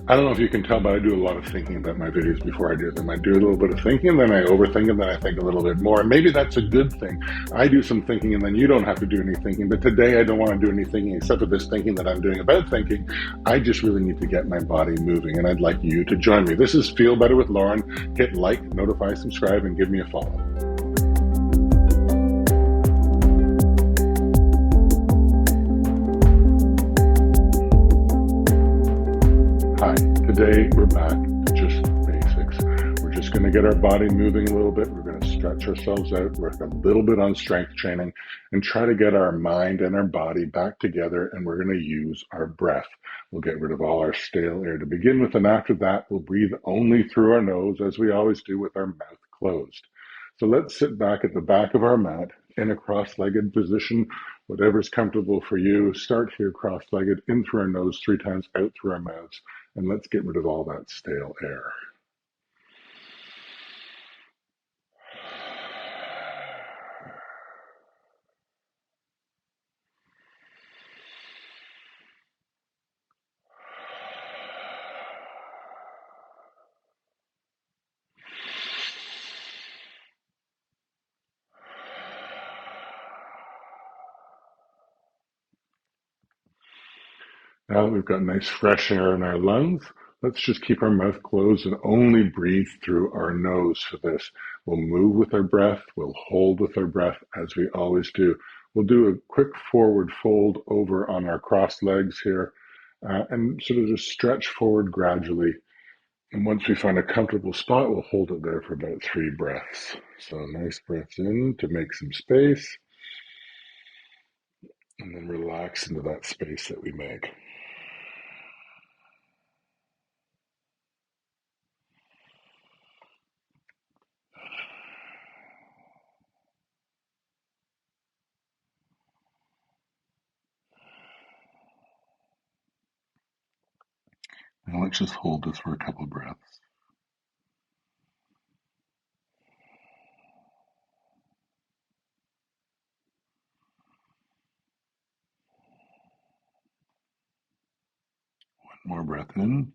I don't know if you can tell, but I do a lot of thinking about my videos before I do them. I do a little bit of thinking, and then I overthink, and then I think a little bit more. And maybe that's a good thing. I do some thinking, and then you don't have to do any thinking. But today, I don't want to do any thinking except for this thinking that I'm doing about thinking. I just really need to get my body moving, and I'd like you to join me. This is Feel Better with Lauren. Hit like, notify, subscribe, and give me a follow. Hi, today we're back to just basics. We're just going to get our body moving a little bit. We're going to stretch ourselves out, work a little bit on strength training, and try to get our mind and our body back together. And we're going to use our breath. We'll get rid of all our stale air to begin with, and after that, we'll breathe only through our nose, as we always do with our mouth closed. So let's sit back at the back of our mat in a cross-legged position, whatever's comfortable for you. Start here cross-legged, in through our nose 3 times, out through our mouths. And let's get rid of all that stale air. Now that we've got nice fresh air in our lungs, let's just keep our mouth closed and only breathe through our nose for this. We'll move with our breath. We'll hold with our breath as we always do. We'll do a quick forward fold over on our crossed legs here and sort of just stretch forward gradually. And once we find a comfortable spot, we'll hold it there for about 3 breaths. So nice breath in to make some space, and then relax into that space that we make. Now let's just hold this for a couple breaths. One more breath in.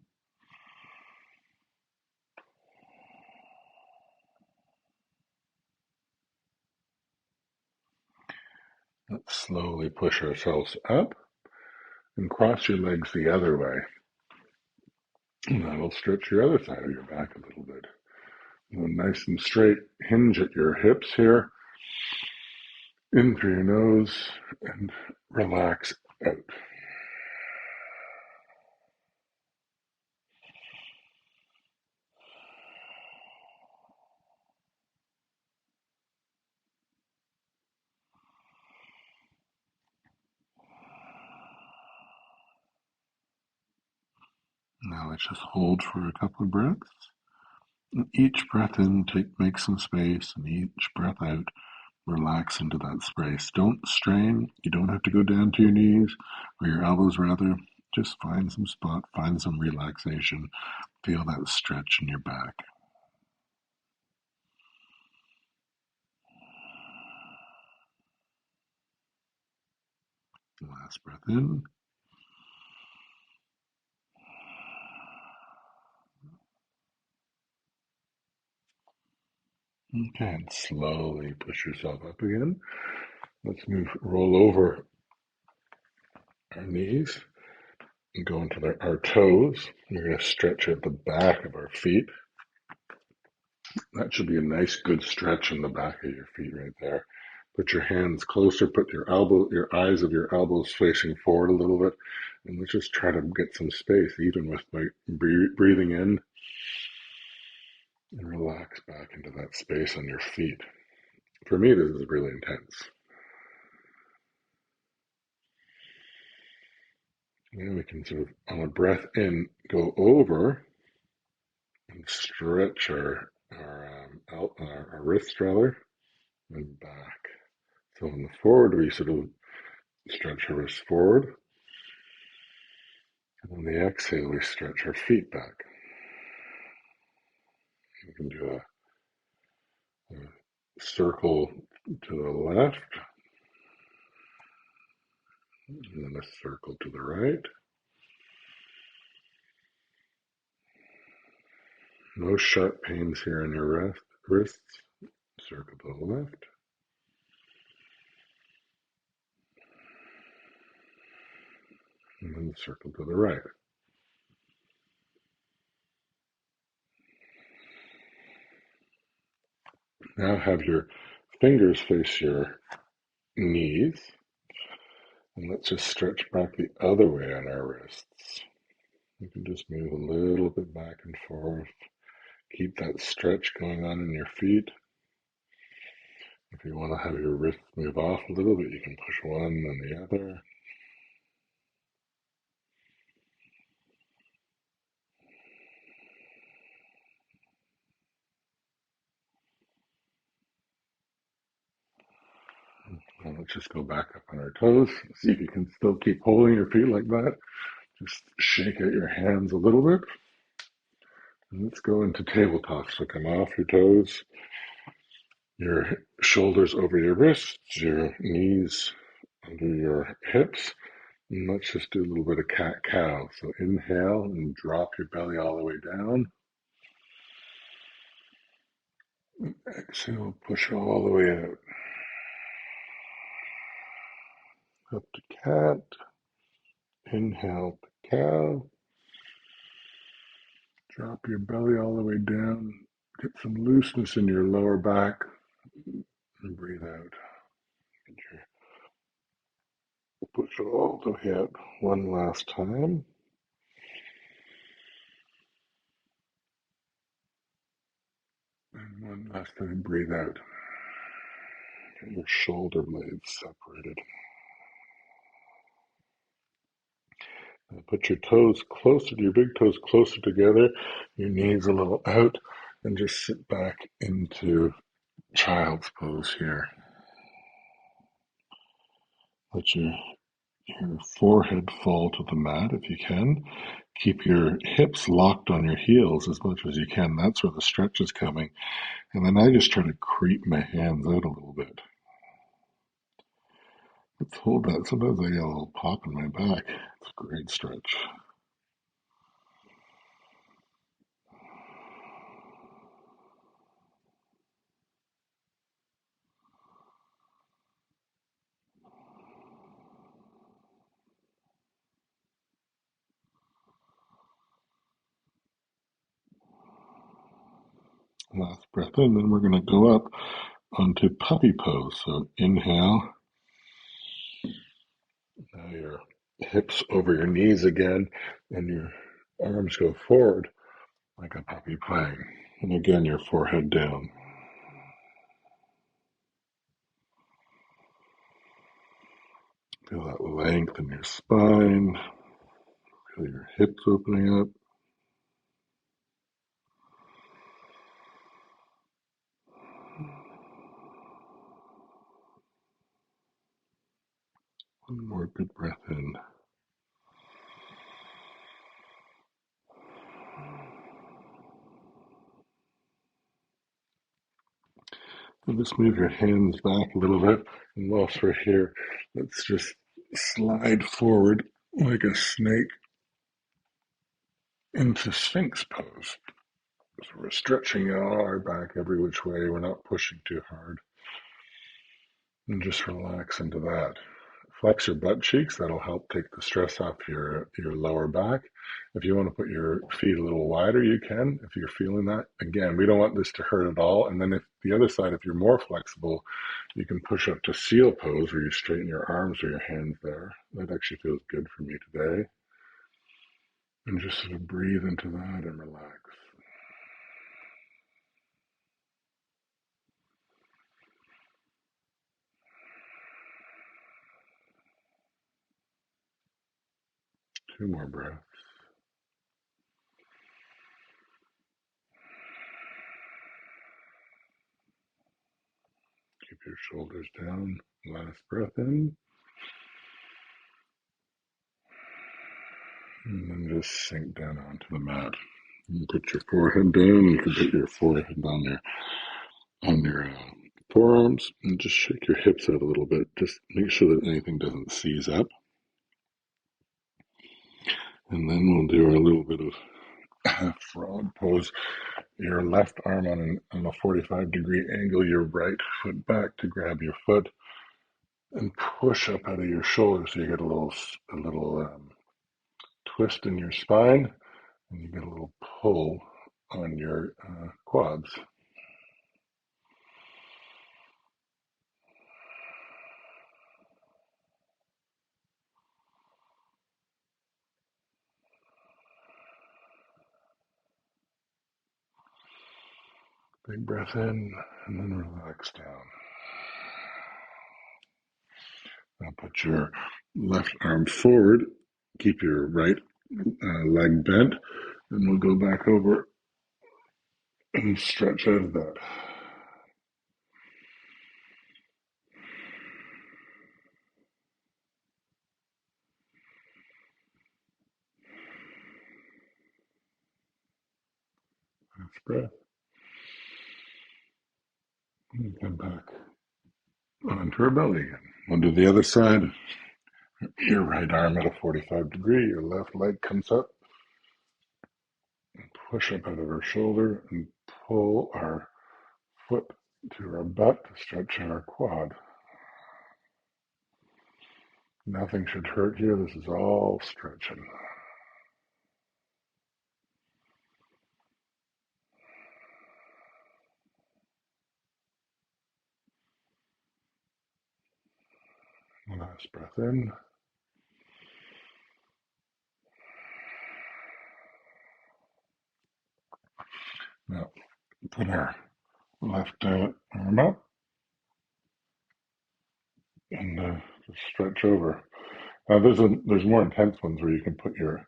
Let's slowly push ourselves up and cross your legs the other way. And that'll stretch your other side of your back a little bit. And nice and straight, hinge at your hips here. In through your nose and relax out. Now let's just hold for a couple of breaths. And each breath in, make some space, and each breath out, relax into that space. Don't strain. You don't have to go down to your knees or your elbows, rather. Just find some spot, find some relaxation. Feel that stretch in your back. Last breath in. Okay, and slowly push yourself up again. Let's roll over our knees and go into our toes. We're going to stretch at the back of our feet. That should be a nice, good stretch in the back of your feet right there. Put your hands closer, put your eyes of your elbows facing forward a little bit, and let's just try to get some space, even with my breathing in, and relax back into that space on your feet. For me, this is really intense. And we can sort of, on a breath in, go over and stretch our wrists rather, and back. So on the forward, we sort of stretch our wrists forward. And on the exhale, we stretch our feet back. We can do a circle to the left, and then a circle to the right. No sharp pains here in your wrists. Circle to the left. And then circle to the right. Now have your fingers face your knees. And let's just stretch back the other way on our wrists. You can just move a little bit back and forth. Keep that stretch going on in your feet. If you want to have your wrists move off a little bit, you can push one and the other. And let's just go back up on our toes. See if you can still keep holding your feet like that. Just shake out your hands a little bit. And let's go into tabletop. So come off your toes, your shoulders over your wrists, your knees under your hips. And let's just do a little bit of cat-cow. So inhale and drop your belly all the way down. Exhale, push all the way out. Up to cat. Inhale to cow. Drop your belly all the way down. Get some looseness in your lower back. And breathe out. Push all the way out one last time. And one last time, breathe out. Get your shoulder blades separated. Now put your toes closer, your big toes closer together, your knees a little out, and just sit back into child's pose here. Let your forehead fall to the mat if you can. Keep your hips locked on your heels as much as you can. That's where the stretch is coming. And then I just try to creep my hands out a little bit. Let's hold that. Sometimes I get a little pop in my back. It's a great stretch. Last breath in, then we're going to go up onto puppy pose. So inhale. Now your hips over your knees again, and your arms go forward like a puppy playing. And again, your forehead down. Feel that length in your spine. Feel your hips opening up. One more good breath in. And just move your hands back a little bit. And whilst we're here, let's just slide forward like a snake into Sphinx pose. So we're stretching all our back every which way. We're not pushing too hard. And just relax into that. Flex your butt cheeks. That'll help take the stress off your lower back. If you want to put your feet a little wider, you can, if you're feeling that. Again, we don't want this to hurt at all. And then if the other side, if you're more flexible, you can push up to seal pose where you straighten your arms or your hands there. That actually feels good for me today. And just sort of breathe into that and relax. Two more breaths. Keep your shoulders down. Last breath in. And then just sink down onto the mat. You put your forehead down. You can put your forehead on your forearms and just shake your hips out a little bit. Just make sure that anything doesn't seize up. And then we'll do our little bit of half frog pose. your left arm on a 45-degree angle, your right foot back to grab your foot and push up out of your shoulder so you get a little twist in your spine and you get a little pull on your quads. Big breath in and then relax down. Now put your left arm forward, keep your right leg bent, and we'll go back over and stretch out of that. Next breath. And come back onto our belly again. We'll do the other side. Your right arm at a 45-degree, your left leg comes up, and push up out of our shoulder and pull our foot to our butt to stretch our quad. Nothing should hurt here. This is all stretching. Last breath in. Now put our left arm up and just stretch over. Now there's more intense ones where you can put your,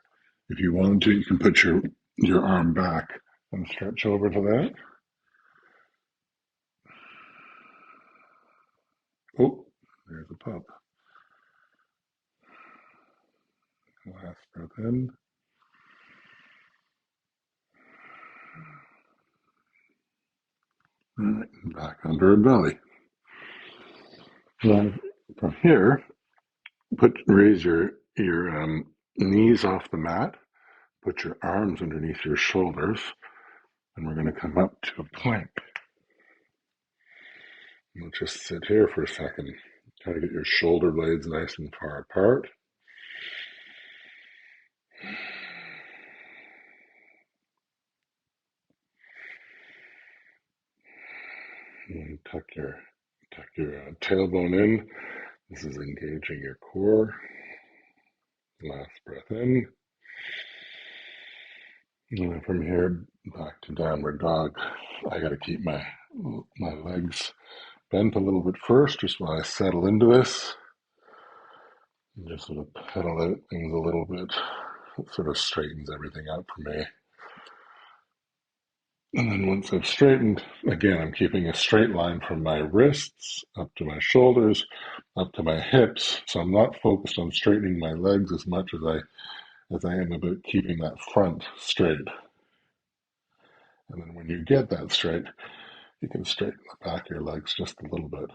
if you wanted to, you can put your arm back and stretch over to that. Oh, there's a pop. Last breath in. Right, back under our belly. Now from here, raise your knees off the mat. Put your arms underneath your shoulders, and we're going to come up to a plank. We'll just sit here for a second. Try to get your shoulder blades nice and far apart. And tuck your tailbone in. This is engaging your core. Last breath in. And then from here back to downward dog. I got to keep my legs bent a little bit first, just while I settle into this. And just sort of pedal out things a little bit. It sort of straightens everything out for me. And then once I've straightened, again, I'm keeping a straight line from my wrists up to my shoulders, up to my hips. So I'm not focused on straightening my legs as much as I am about keeping that front straight. And then when you get that straight, you can straighten the back of your legs just a little bit.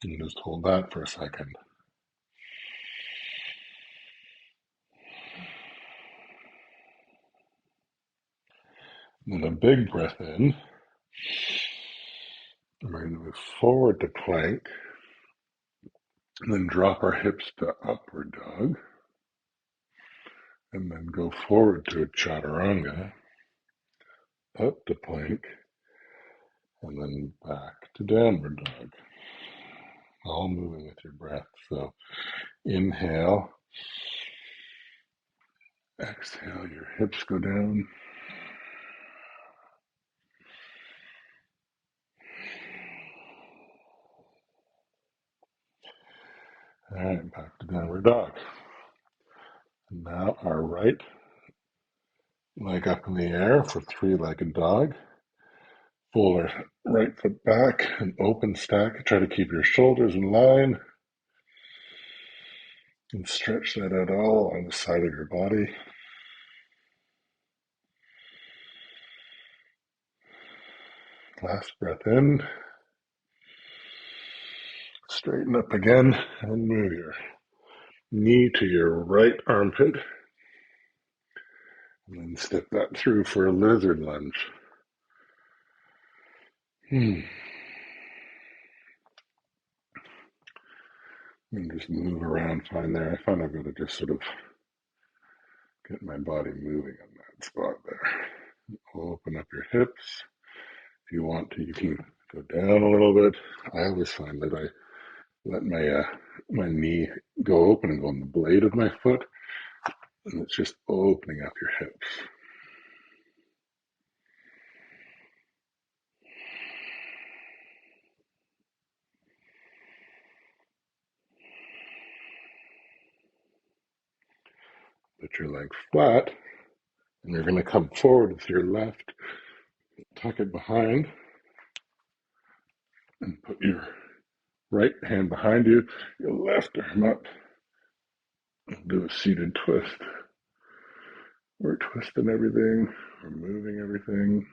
And just hold that for a second. And then a big breath in. And we're going to move forward to plank. And then drop our hips to upward dog. And then go forward to a chaturanga. Up to plank. And then back to downward dog. All moving with your breath. So inhale. Exhale, your hips go down. All right, back to downward dog. And now our right leg up in the air for three-legged dog. Pull our right foot back and open stack. Try to keep your shoulders in line. And stretch that out all on the side of your body. Last breath in. Straighten up again and move your knee to your right armpit. And then step that through for a lizard lunge. And just move around fine there. I find I've got to just sort of get my body moving on that spot there. Open up your hips. If you want to, you can go down a little bit. I always find that I let my knee go open and go on the blade of my foot, and it's just opening up your hips. Put your leg flat, and you're going to come forward with your left, tuck it behind, and put your right hand behind you, your left arm up, and do a seated twist. We're twisting everything, we're moving everything.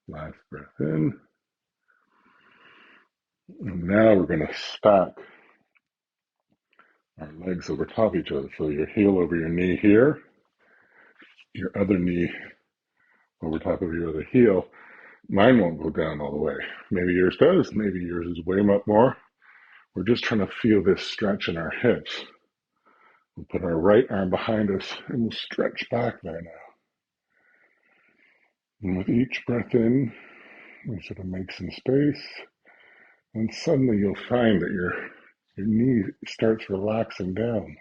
Last breath in. And now we're going to stack our legs over top of each other. So your heel over your knee here, your other knee over top of your other heel. Mine won't go down all the way. Maybe yours does. Maybe yours is way much more. We're just trying to feel this stretch in our hips. We'll put our right arm behind us and we'll stretch back there now. And with each breath in, we sort of make some space. And suddenly you'll find that your knee starts relaxing down.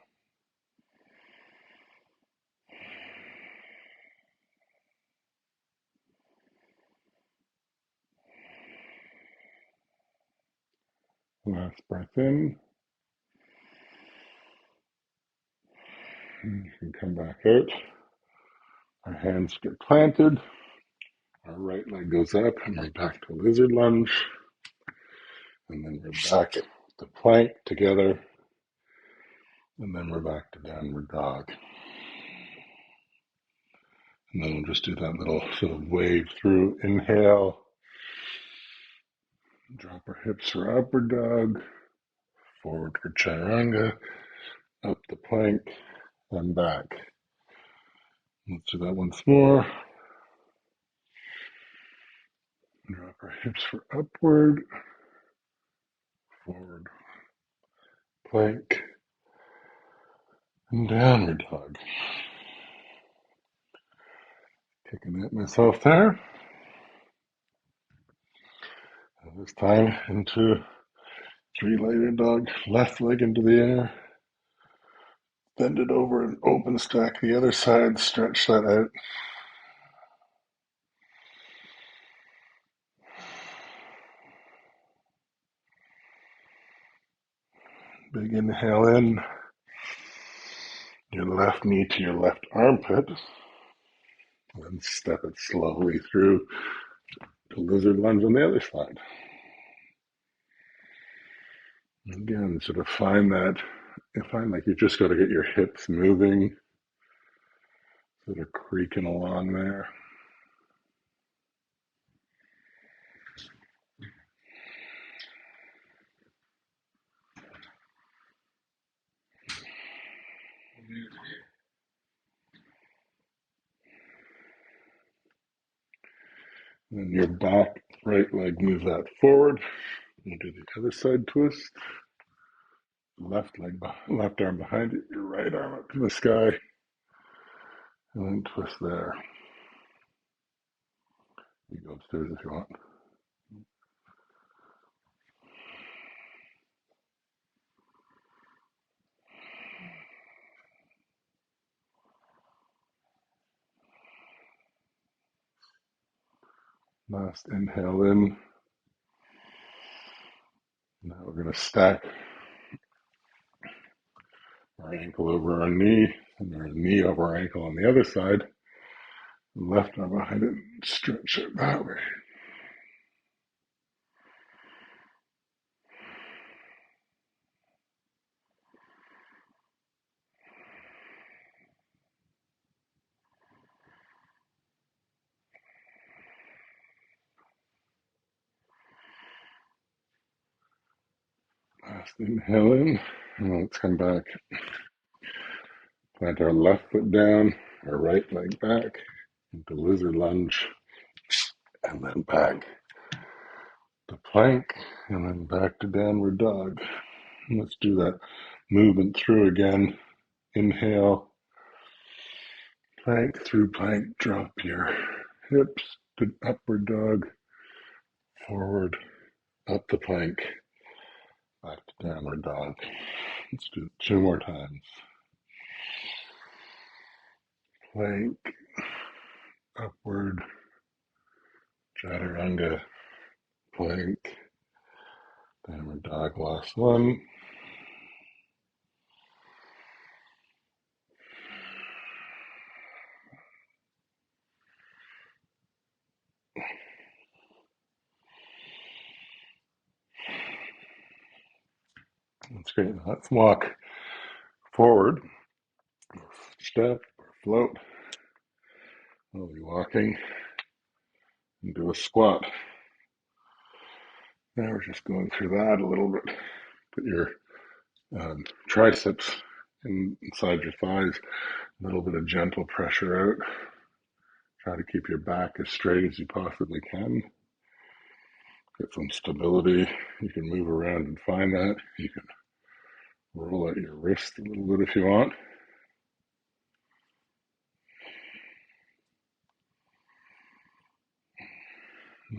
Last breath in. And you can come back out. Our hands get planted. Our right leg goes up and we're back to lizard lunge. And then we're back to plank together. And then we're back to downward dog. And then we'll just do that little sort of wave through. Inhale. Drop our hips for upward dog. Forward for chaturanga. Up the plank. And back. Let's do that once more. Drop our hips for upward. Forward. Plank. And downward dog. Kicking at myself there. And this time into three-legged dog. Left leg into the air. Bend it over and open stack the other side. Stretch that out. Big inhale in. Your left knee to your left armpit. And then step it slowly through to lizard lunge on the other side. Again, sort of find that, you find like you just got to get your hips moving, sort of creaking along there. And your back right leg moves that forward. You do the other side twist. Left leg, left arm behind it, your right arm up to the sky, and then twist there. You go upstairs if you want. Last inhale in. Now we're going to stack our ankle over our knee, and our knee over our ankle on the other side. Left arm behind it, stretch it that way. Last inhale in, and let's come back. Plant our left foot down, our right leg back into lizard lunge, and then back to plank, and then back to downward dog. And let's do that movement through again. Inhale, plank through plank, drop your hips to upward dog, forward, up the plank, back to downward dog. Let's do it 2 more times. Plank, upward, chaturanga, plank, downward dog, last one. That's great. Let's walk forward, step or float. We'll be walking and do a squat. Now we're just going through that a little bit. Put your triceps inside your thighs, a little bit of gentle pressure out. Try to keep your back as straight as you possibly can. Get some stability. You can move around and find that. You can roll out your wrist a little bit if you want.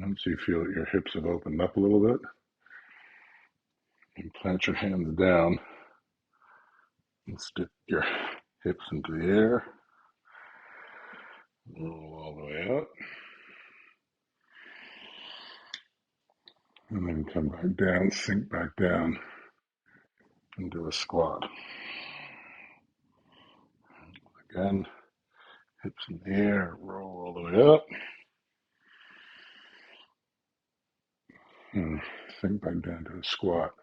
Once you feel that your hips have opened up a little bit, you plant your hands down and stick your hips into the air. Roll all the way out. And then come back down, sink back down, and do a squat. Again, hips in the air, roll all the way up. And sink back down to a squat.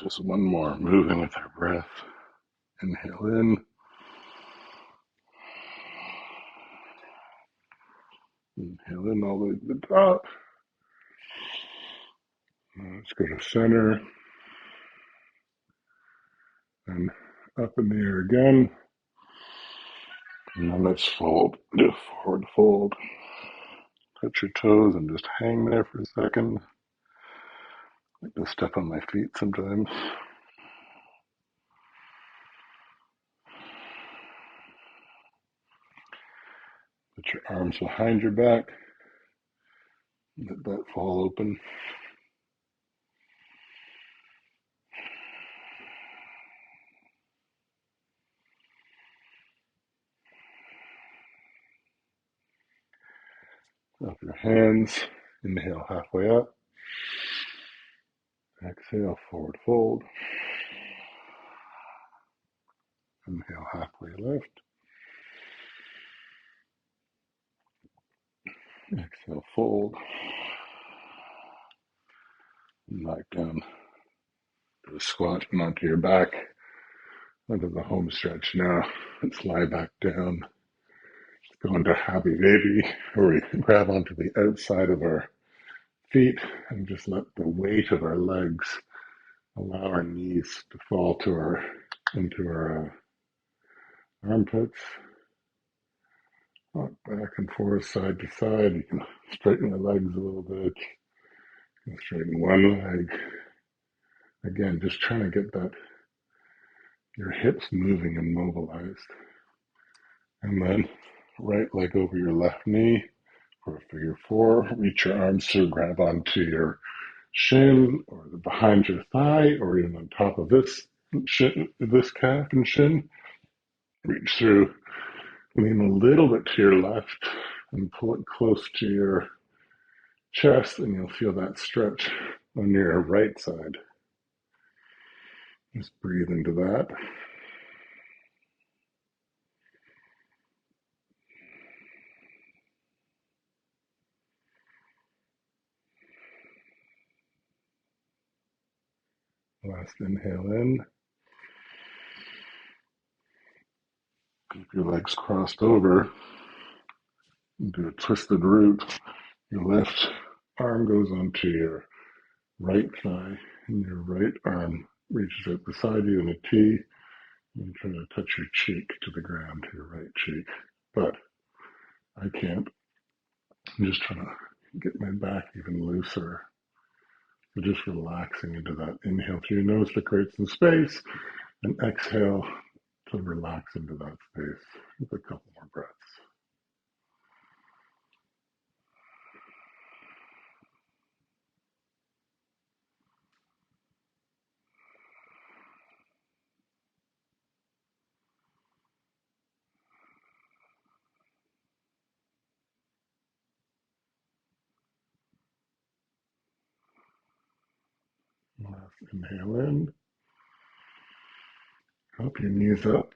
Just one more, moving with our breath. Inhale in. Inhale in all the way to the top. Let's go to center. And up in the air again. And then let's fold. Do a forward fold. Touch your toes and just hang there for a second. I like to step on my feet sometimes. Put your arms behind your back. Let that fall open. Up your hands. Inhale halfway up. Exhale, forward fold. Inhale halfway left. Exhale, fold. And back down to a squat and onto your back. Onto the home stretch now. Let's lie back down. Go into happy baby, where we grab onto the outside of our feet and just let the weight of our legs allow our knees to fall into our armpits. Walk back and forth, side to side. You can straighten the legs a little bit. You can straighten one leg. Again, just trying to get your hips moving and mobilized. And then right leg over your left knee for a figure 4. Reach your arms through, grab onto your shin or behind your thigh or even on top of this calf and shin. Reach through, lean a little bit to your left and pull it close to your chest, and you'll feel that stretch on your right side. Just breathe into that. Last inhale in. Keep your legs crossed over. Do a twisted root. Your left arm goes onto your right thigh and your right arm reaches out beside you in a T. And try to touch your cheek to the ground, your right cheek. But I can't. I'm just trying to get my back even looser. So just relaxing into that. Inhale through your nose to create some space, and exhale to relax into that space with a couple more breaths. Last inhale in. Help your knees up.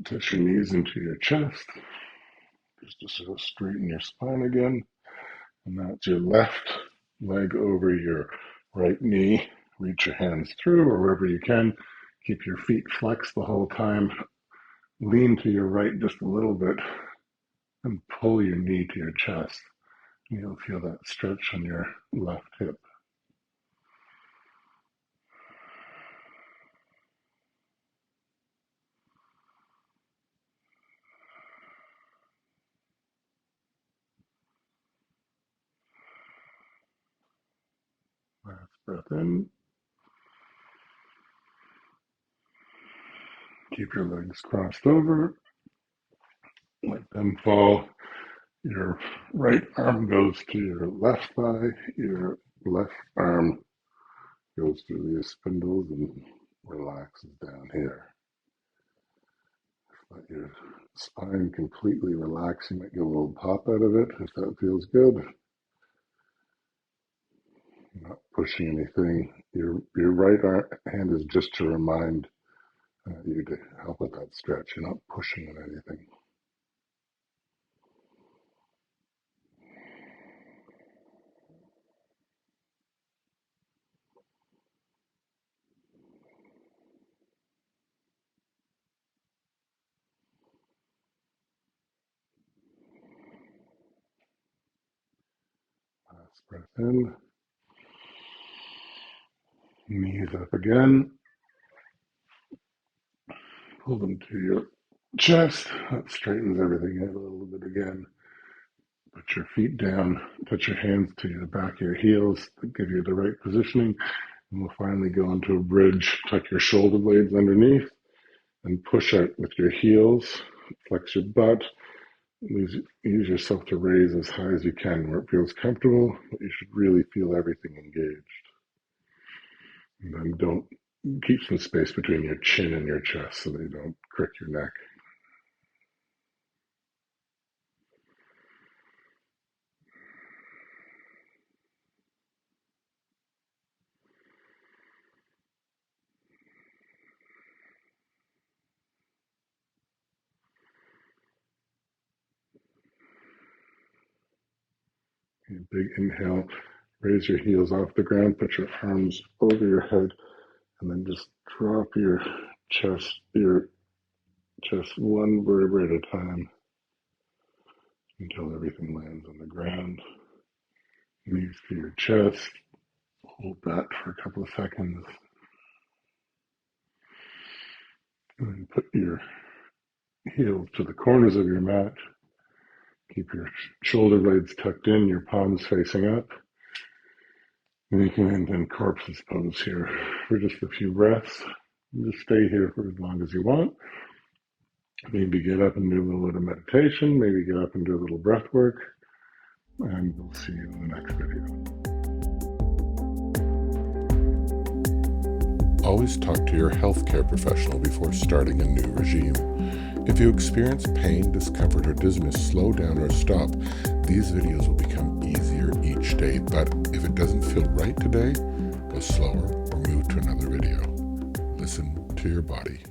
Touch your knees into your chest. Just to sort of straighten your spine again. And that's your left leg over your right knee. Reach your hands through or wherever you can. Keep your feet flexed the whole time. Lean to your right just a little bit and pull your knee to your chest. You'll feel that stretch on your left hip. Last breath in. Keep your legs crossed over. Let them fall. Your right arm goes to your left thigh. Your left arm goes through the spindles and relaxes down here. Let your spine completely relax. You might get a little pop out of it if that feels good. Not pushing anything. Your right hand is just to remind you to help with that stretch. You're not pushing on anything. Last breath in. Knees up again. Pull them to your chest. That straightens everything out a little bit again. Put your feet down. Touch your hands to the back of your heels to give you the right positioning. And we'll finally go into a bridge. Tuck your shoulder blades underneath and push out with your heels. Flex your butt. Use yourself to raise as high as you can where it feels comfortable, but you should really feel everything engaged. And then don't keep some space between your chin and your chest so that you don't crick your neck. Big inhale, raise your heels off the ground, put your arms over your head, and then just drop your chest one vertebra at a time until everything lands on the ground. Knees to your chest. Hold that for a couple of seconds. And then put your heels to the corners of your mat. Keep your shoulder blades tucked in, your palms facing up. And you can end in corpse pose here for just a few breaths. Just stay here for as long as you want. Maybe get up and do a little bit of meditation. Maybe get up and do a little breath work. And we'll see you in the next video. Always talk to your healthcare professional before starting a new regime. If you experience pain, discomfort, or dizziness, slow down or stop. These videos will become easier each day, but if it doesn't feel right today, go slower or move to another video. Listen to your body.